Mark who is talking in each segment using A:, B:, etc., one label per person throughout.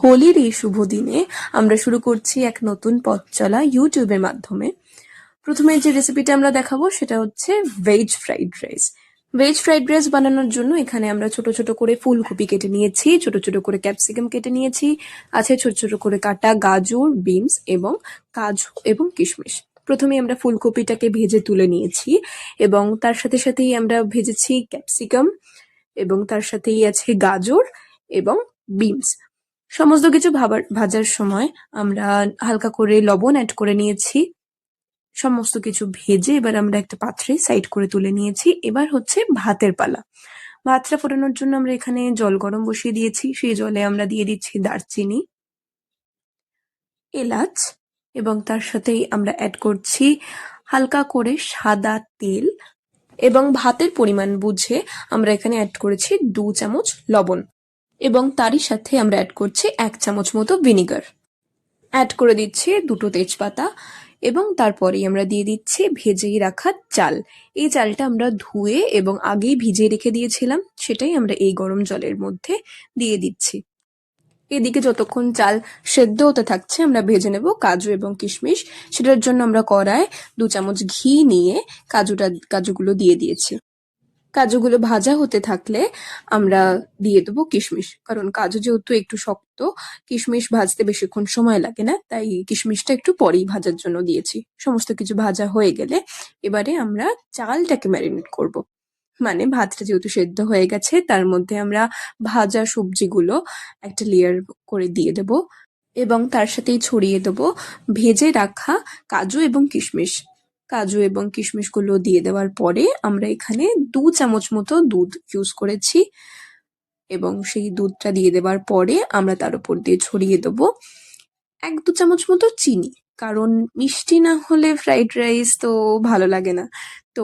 A: হোলির এই শুভ দিনে আমরা শুরু করছি এক নতুন পথ চলা ইউটিউবের মাধ্যমে। প্রথমে যে রেসিপিটা আমরা দেখাবো সেটা হচ্ছে veg fried rice. Veg fried rice বানানোর জন্য এখানে আমরা ছোট ছোট করে ফুলকপি কেটে নিয়েছি, ছোট ছোট করে ক্যাপসিকাম কেটে নিয়েছি, আছে ছোট ছোট করে কাটা গাজর, বিনস এবং কাজু এবং কিশমিশ। প্রথমে আমরা ফুলকপিটাকে ভেজে তুলে নিয়েছি এবং তার সাথে সাথেই আমরা ভেজেছি ক্যাপসিকাম এবং তার সাথেই আছে গাজর এবং বিনস। সমস্ত কিছু ভাজার সময় আমরা হালকা করে লবণ অ্যাড করে নিয়েছি। সমস্ত কিছু ভেজে এবার আমরা একটা পাত্রে সাইড করে তুলে নিয়েছি। এবার হচ্ছে ভাতের পালা। ভাতটা ফোটানোর জন্য আমরা এখানে জল গরম বসিয়ে দিয়েছি। সেই জলে আমরা দিয়ে দিচ্ছি দারচিনি, এলাচ এবং তার সাথেই আমরা অ্যাড করছি হালকা করে সাদা তেল এবং ভাতের পরিমাণ বুঝে আমরা এখানে অ্যাড করেছি 2 চামচ লবণ এবং তারই সাথে আমরা অ্যাড করছি 1 চামচ মতো ভিনিগার। অ্যাড করে দিচ্ছি 2টো তেজপাতা এবং তারপরেই আমরা দিয়ে দিচ্ছি ভেজেই রাখা চাল। এই চালটা আমরা ধুয়ে এবং আগেই ভিজিয়ে রেখে দিয়েছিলাম, সেটাই আমরা এই গরম জলের মধ্যে দিয়ে দিচ্ছি। এদিকে যতক্ষণ চাল সেদ্ধ হতে থাকছে আমরা ভেজে নেব কাজু এবং কিশমিশ। সেটার জন্য আমরা কড়ায় 2 চামচ ঘি নিয়ে কাজুগুলো দিয়ে দিয়েছি। কাজুগুলো ভাজা হতে থাকলে আমরা দিয়ে দেবো কিশমিশ, কারণ কাজু যেহেতু একটু শক্ত, কিশমিশ ভাজতে বেশিক্ষণ সময় লাগে না, তাই কিশমিশটা একটু পরেই ভাজার জন্য দিয়েছি। সমস্ত কিছু ভাজা হয়ে গেলে এবারে আমরা চালটাকে ম্যারিনেট করব। মানে ভাতটা যেহেতু সেদ্ধ হয়ে গেছে তার মধ্যে আমরা ভাজা সবজিগুলো একটা লেয়ার করে দিয়ে দেব এবং তার সাথেই ছড়িয়ে দেবো ভেজে রাখা কাজু এবং কিশমিশ। কাজু এবং কিশমিশগুলো দিয়ে দেওয়ার পরে আমরা এখানে 2 চামচ মতো দুধ ইউজ করেছি এবং সেই দুধটা দিয়ে দেওয়ার পরে আমরা তার উপর দিয়ে ছড়িয়ে দেবো 1-2 চামচ মতো চিনি, কারণ মিষ্টি না হলে ফ্রাইড রাইস তো ভালো লাগে না। তো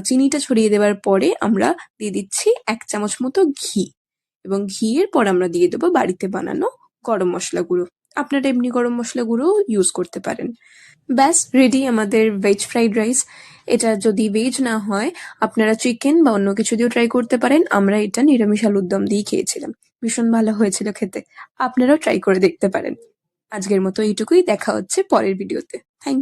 A: চিনিটা ছড়িয়ে দেওয়ার পরে আমরা দিয়ে দিচ্ছি 1 চামচ মতো ঘি এবং ঘিয়ের পর আমরা দিয়ে দেবো বাড়িতে বানানো গরম মশলা গুঁড়ো। আপনারা এমনি গরম মশলা গুঁড়ো ইউজ করতে পারেন। ব্যাস রেডি আমাদের ভেজ ফ্রাইড রাইস। এটা যদি ভেজ না হয় আপনারা চিকেন বা অন্য কিছু দিয়েও ট্রাই করতে পারেন। আমরা এটা নিরামিষ আলুর দম দিয়ে খেয়েছিলাম, ভীষণ ভালো হয়েছিল খেতে। আপনারাও ট্রাই করে দেখতে পারেন। আজকের মতো এইটুকুই, দেখা হচ্ছে পরের ভিডিওতে। থ্যাংক